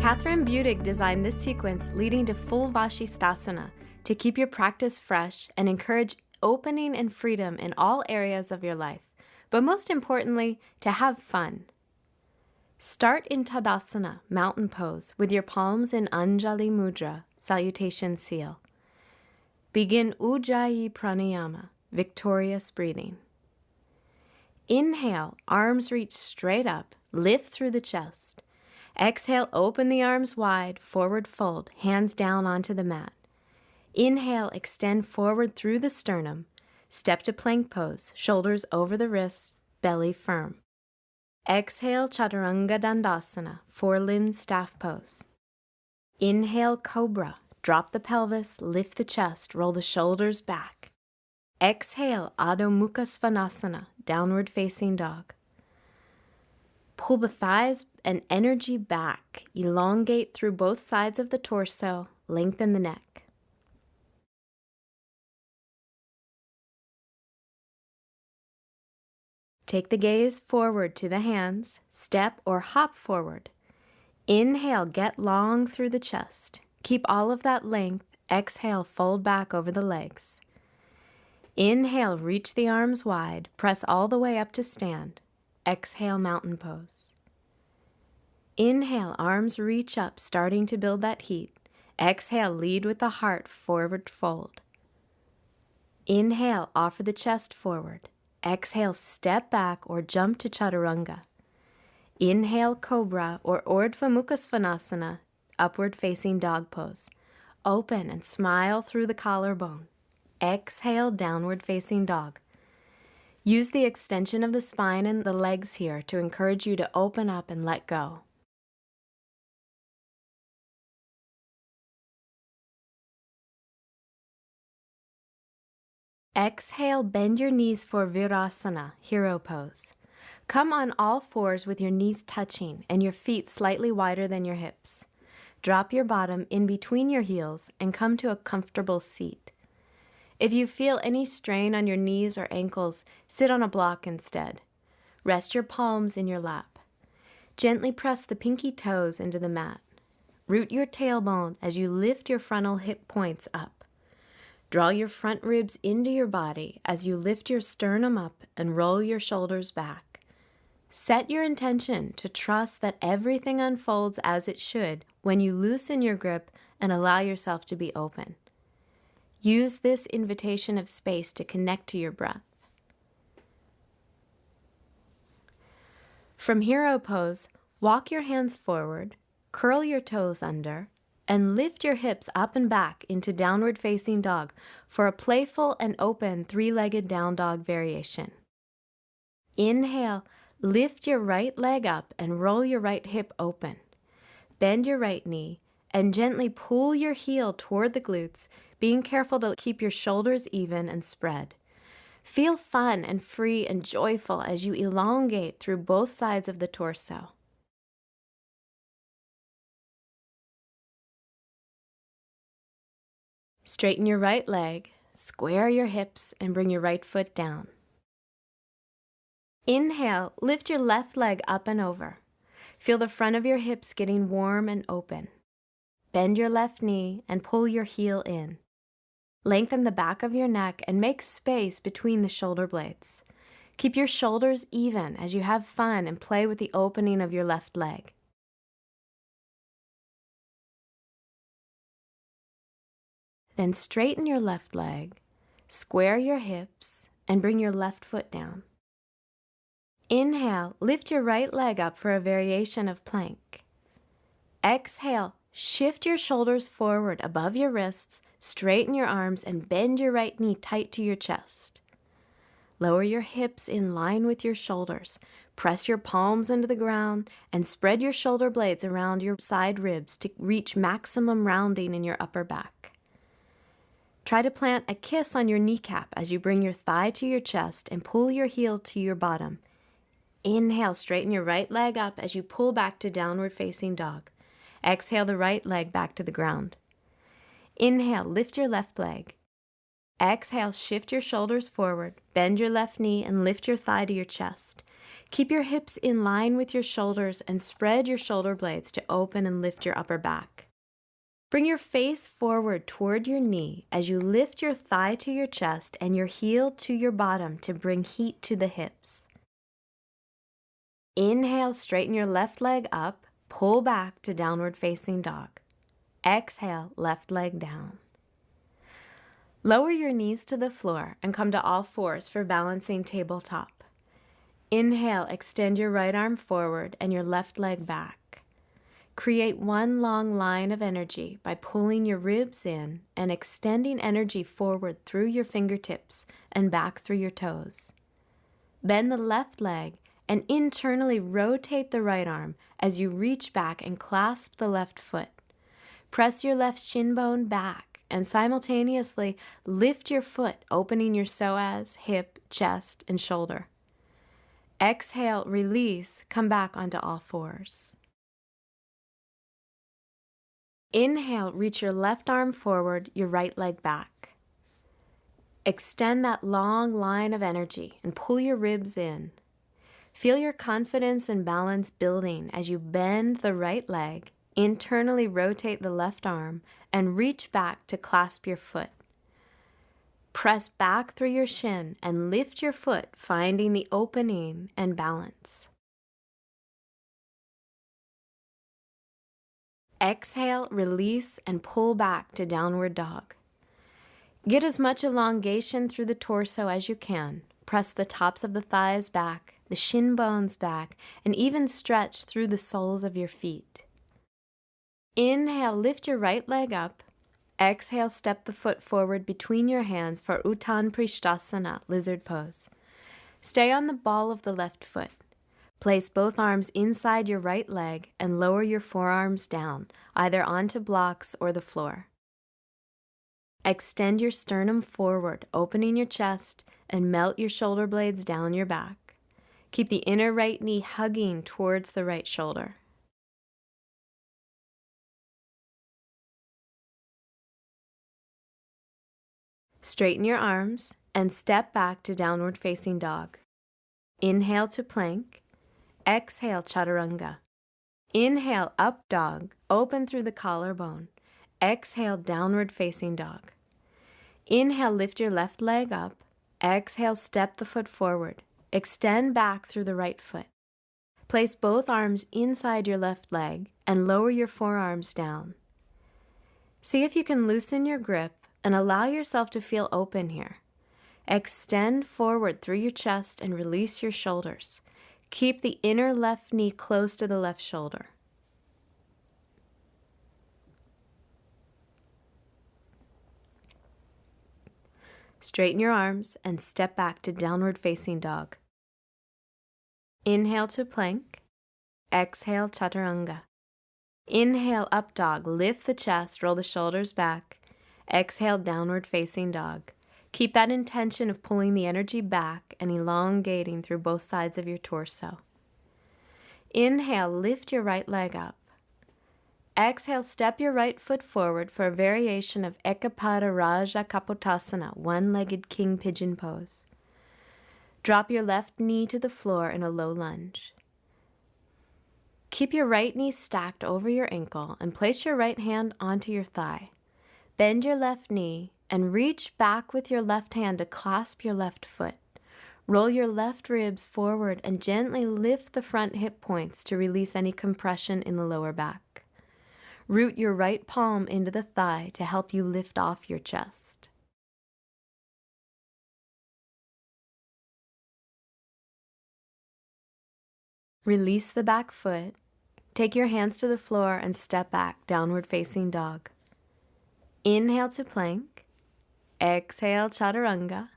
Katryn Budig designed this sequence leading to full Vashisthasana to keep your practice fresh and encourage opening and freedom in all areas of your life, but most importantly, to have fun. Start in Tadasana, mountain pose, with your palms in Anjali Mudra, salutation seal. Begin Ujjayi Pranayama, victorious breathing. Inhale, arms reach straight up, lift through the chest. Exhale, open the arms wide, forward fold, hands down onto the mat. Inhale, extend forward through the sternum. Step to plank pose, shoulders over the wrists, belly firm. Exhale, Chaturanga Dandasana, four-limbed staff pose. Inhale, Cobra. Drop the pelvis, lift the chest, roll the shoulders back. Exhale, Adho Mukha Svanasana, downward facing dog. Pull the thighs and energy back. Elongate through both sides of the torso, lengthen the neck. Take the gaze forward to the hands, step or hop forward. Inhale, get long through the chest. Keep all of that length. Exhale, fold back over the legs. Inhale, reach the arms wide. Press all the way up to stand. Exhale, mountain pose. Inhale, arms reach up, starting to build that heat. Exhale, lead with the heart, forward fold. Inhale, offer the chest forward. Exhale, step back or jump to Chaturanga. Inhale, Cobra or Urdhva Mukha Svanasana, upward facing dog pose. Open and smile through the collarbone. Exhale, downward facing dog. Use the extension of the spine and the legs here to encourage you to open up and let go. Exhale, bend your knees for Virasana, hero pose. Come on all fours with your knees touching and your feet slightly wider than your hips. Drop your bottom in between your heels and come to a comfortable seat. If you feel any strain on your knees or ankles, sit on a block instead. Rest your palms in your lap. Gently press the pinky toes into the mat. Root your tailbone as you lift your frontal hip points up. Draw your front ribs into your body as you lift your sternum up and roll your shoulders back. Set your intention to trust that everything unfolds as it should when you loosen your grip and allow yourself to be open. Use this invitation of space to connect to your breath. From hero pose, walk your hands forward, curl your toes under, and lift your hips up and back into downward facing dog for a playful and open three-legged down dog variation. Inhale, lift your right leg up and roll your right hip open. Bend your right knee and gently pull your heel toward the glutes, being careful to keep your shoulders even and spread. Feel fun and free and joyful as you elongate through both sides of the torso. Straighten your right leg, square your hips, and bring your right foot down. Inhale, lift your left leg up and over. Feel the front of your hips getting warm and open. Bend your left knee and pull your heel in. Lengthen the back of your neck and make space between the shoulder blades. Keep your shoulders even as you have fun and play with the opening of your left leg. Then straighten your left leg, square your hips, and bring your left foot down. Inhale, lift your right leg up for a variation of plank. Exhale, shift your shoulders forward above your wrists, straighten your arms, and bend your right knee tight to your chest. Lower your hips in line with your shoulders. Press your palms into the ground and spread your shoulder blades around your side ribs to reach maximum rounding in your upper back. Try to plant a kiss on your kneecap as you bring your thigh to your chest and pull your heel to your bottom. Inhale, straighten your right leg up as you pull back to downward facing dog. Exhale the right leg back to the ground. Inhale, lift your left leg. Exhale, shift your shoulders forward, bend your left knee and lift your thigh to your chest. Keep your hips in line with your shoulders and spread your shoulder blades to open and lift your upper back. Bring your face forward toward your knee as you lift your thigh to your chest and your heel to your bottom to bring heat to the hips. Inhale, straighten your left leg up, pull back to downward facing dog. Exhale, left leg down. Lower your knees to the floor and come to all fours for balancing tabletop. Inhale, extend your right arm forward and your left leg back. Create one long line of energy by pulling your ribs in and extending energy forward through your fingertips and back through your toes. Bend the left leg and internally rotate the right arm as you reach back and clasp the left foot. Press your left shin bone back and simultaneously lift your foot, opening your psoas, hip, chest, and shoulder. Exhale, release, come back onto all fours. Inhale, reach your left arm forward, your right leg back. Extend that long line of energy and pull your ribs in. Feel your confidence and balance building as you bend the right leg, internally rotate the left arm, and reach back to clasp your foot. Press back through your shin and lift your foot, finding the opening and balance. Exhale, release, and pull back to downward dog. Get as much elongation through the torso as you can. Press the tops of the thighs back, the shin bones back, and even stretch through the soles of your feet. Inhale, lift your right leg up. Exhale, step the foot forward between your hands for Uttanapishtasana, lizard pose. Stay on the ball of the left foot. Place both arms inside your right leg and lower your forearms down, either onto blocks or the floor. Extend your sternum forward, opening your chest, and melt your shoulder blades down your back. Keep the inner right knee hugging towards the right shoulder. Straighten your arms and step back to downward facing dog. Inhale to plank. Exhale, chaturanga. Inhale, up dog, open through the collarbone. Exhale, downward facing dog. Inhale, lift your left leg up. Exhale, step the foot forward. Extend back through the right foot. Place both arms inside your left leg and lower your forearms down. See if you can loosen your grip and allow yourself to feel open here. Extend forward through your chest and release your shoulders. Keep the inner left knee close to the left shoulder. Straighten your arms and step back to downward facing dog. Inhale to plank. Exhale, chaturanga. Inhale, up dog. Lift the chest, roll the shoulders back. Exhale, downward facing dog. Keep that intention of pulling the energy back and elongating through both sides of your torso. Inhale, lift your right leg up. Exhale, step your right foot forward for a variation of Ekapada Raja Kapotasana, one-legged king pigeon pose. Drop your left knee to the floor in a low lunge. Keep your right knee stacked over your ankle and place your right hand onto your thigh. Bend your left knee and reach back with your left hand to clasp your left foot. Roll your left ribs forward and gently lift the front hip points to release any compression in the lower back. Root your right palm into the thigh to help you lift off your chest. Release the back foot. Take your hands to the floor and step back, downward facing dog. Inhale to plank. Exhale, chaturanga.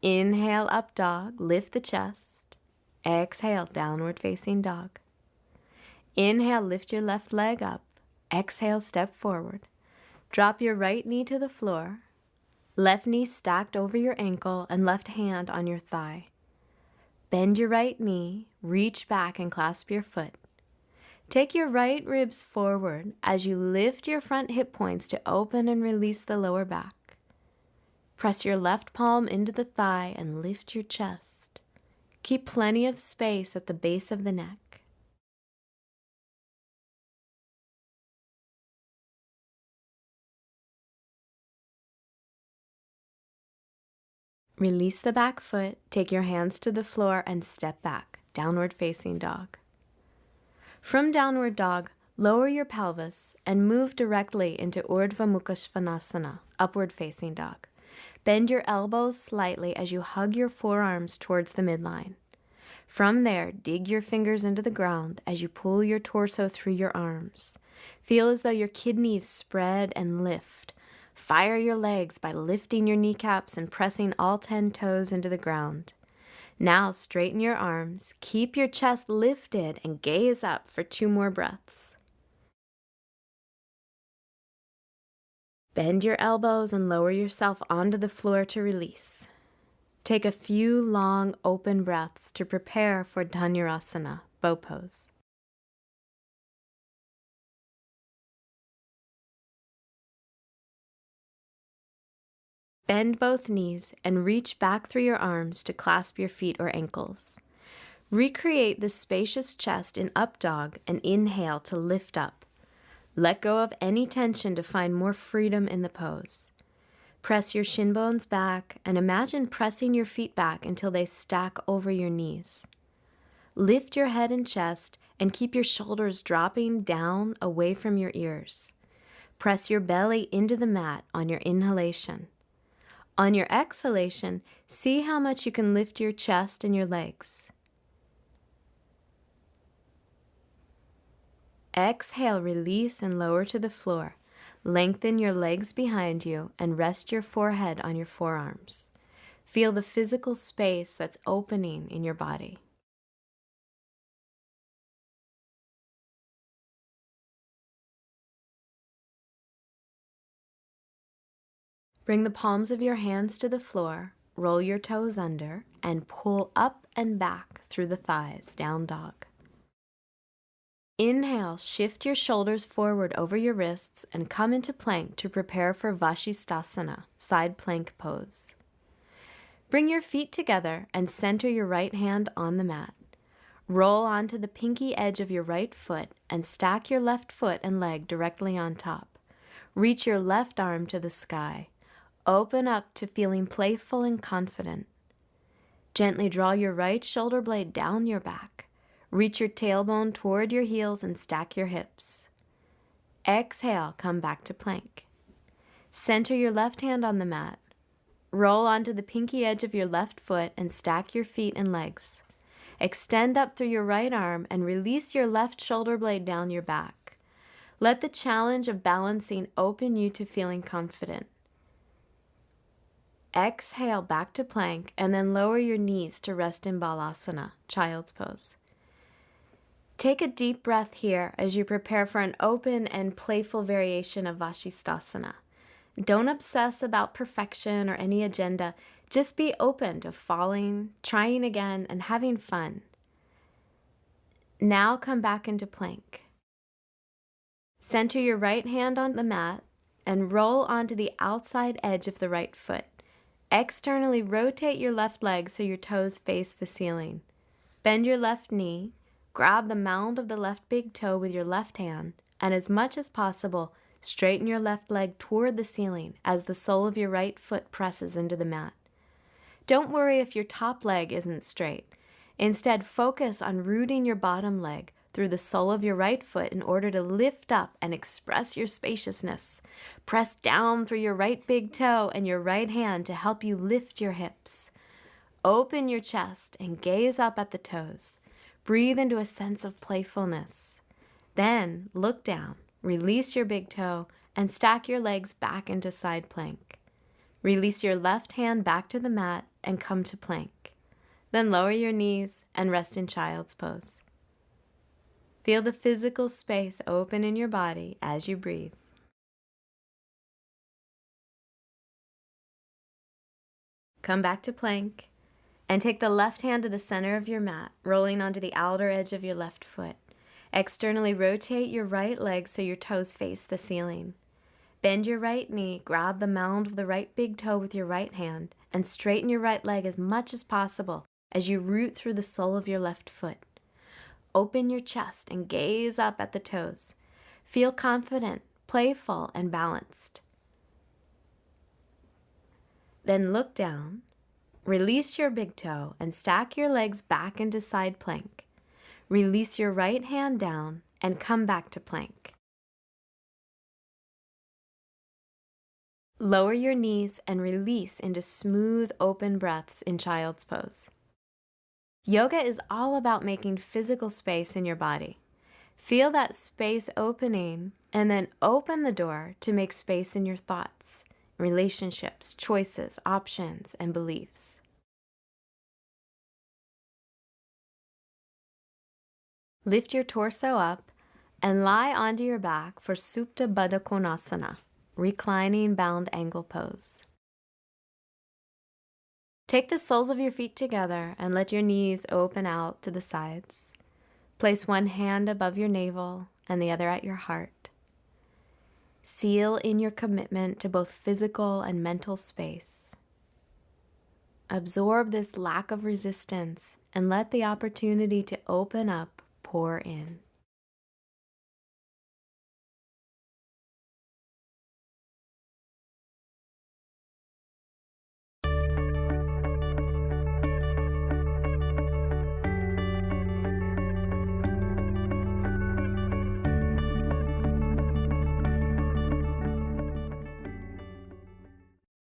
Inhale, up dog, lift the chest. Exhale, downward facing dog. Inhale, lift your left leg up. Exhale, step forward. Drop your right knee to the floor. Left knee stacked over your ankle and left hand on your thigh. Bend your right knee, reach back and clasp your foot. Take your right ribs forward as you lift your front hip points to open and release the lower back. Press your left palm into the thigh and lift your chest. Keep plenty of space at the base of the neck. Release the back foot, take your hands to the floor and step back, downward facing dog. From downward dog, lower your pelvis and move directly into Urdhva Mukha Svanasana, upward facing dog. Bend your elbows slightly as you hug your forearms towards the midline. From there, dig your fingers into the ground as you pull your torso through your arms. Feel as though your kidneys spread and lift. Fire your legs by lifting your kneecaps and pressing all 10 toes into the ground. Now straighten your arms, keep your chest lifted, and gaze up for 2 more breaths. Bend your elbows and lower yourself onto the floor to release. Take a few long open breaths to prepare for Dhanurasana, bow pose. Bend both knees and reach back through your arms to clasp your feet or ankles. Recreate the spacious chest in up dog and inhale to lift up. Let go of any tension to find more freedom in the pose. Press your shin bones back and imagine pressing your feet back until they stack over your knees. Lift your head and chest and keep your shoulders dropping down away from your ears. Press your belly into the mat on your inhalation. On your exhalation, see how much you can lift your chest and your legs. Exhale, release and lower to the floor. Lengthen your legs behind you and rest your forehead on your forearms. Feel the physical space that's opening in your body. Bring the palms of your hands to the floor, roll your toes under, and pull up and back through the thighs, down dog. Inhale, shift your shoulders forward over your wrists and come into plank to prepare for Vashisthasana, side plank pose. Bring your feet together and center your right hand on the mat. Roll onto the pinky edge of your right foot and stack your left foot and leg directly on top. Reach your left arm to the sky. Open up to feeling playful and confident. Gently draw your right shoulder blade down your back. Reach your tailbone toward your heels and stack your hips. Exhale, come back to plank. Center your left hand on the mat. Roll onto the pinky edge of your left foot and stack your feet and legs. Extend up through your right arm and release your left shoulder blade down your back. Let the challenge of balancing open you to feeling confident. Exhale back to plank and then lower your knees to rest in Balasana, child's pose. Take a deep breath here as you prepare for an open and playful variation of Vashisthasana. Don't obsess about perfection or any agenda. Just be open to falling, trying again, and having fun. Now come back into plank. Center your right hand on the mat and roll onto the outside edge of the right foot. Externally rotate your left leg so your toes face the ceiling. Bend your left knee, grab the mound of the left big toe with your left hand, and as much as possible, straighten your left leg toward the ceiling as the sole of your right foot presses into the mat. Don't worry if your top leg isn't straight. Instead, focus on rooting your bottom leg through the sole of your right foot in order to lift up and express your spaciousness. Press down through your right big toe and your right hand to help you lift your hips. Open your chest and gaze up at the toes. Breathe into a sense of playfulness. Then look down, release your big toe, and stack your legs back into side plank. Release your left hand back to the mat and come to plank. Then lower your knees and rest in child's pose. Feel the physical space open in your body as you breathe. Come back to plank and take the left hand to the center of your mat, rolling onto the outer edge of your left foot. Externally rotate your right leg so your toes face the ceiling. Bend your right knee, grab the mound of the right big toe with your right hand, and straighten your right leg as much as possible. as you root through the sole of your left foot. Open your chest and gaze up at the toes. Feel confident, playful, and balanced. Then look down, release your big toe, and stack your legs back into side plank. Release your right hand down and come back to plank. Lower your knees and release into smooth, open breaths in child's pose. Yoga is all about making physical space in your body. Feel that space opening and then open the door to make space in your thoughts, relationships, choices, options, and beliefs. Lift your torso up and lie onto your back for Supta Baddha Konasana, reclining bound angle pose. Take the soles of your feet together and let your knees open out to the sides. Place one hand above your navel and the other at your heart. Seal in your commitment to both physical and mental space. Absorb this lack of resistance and let the opportunity to open up pour in.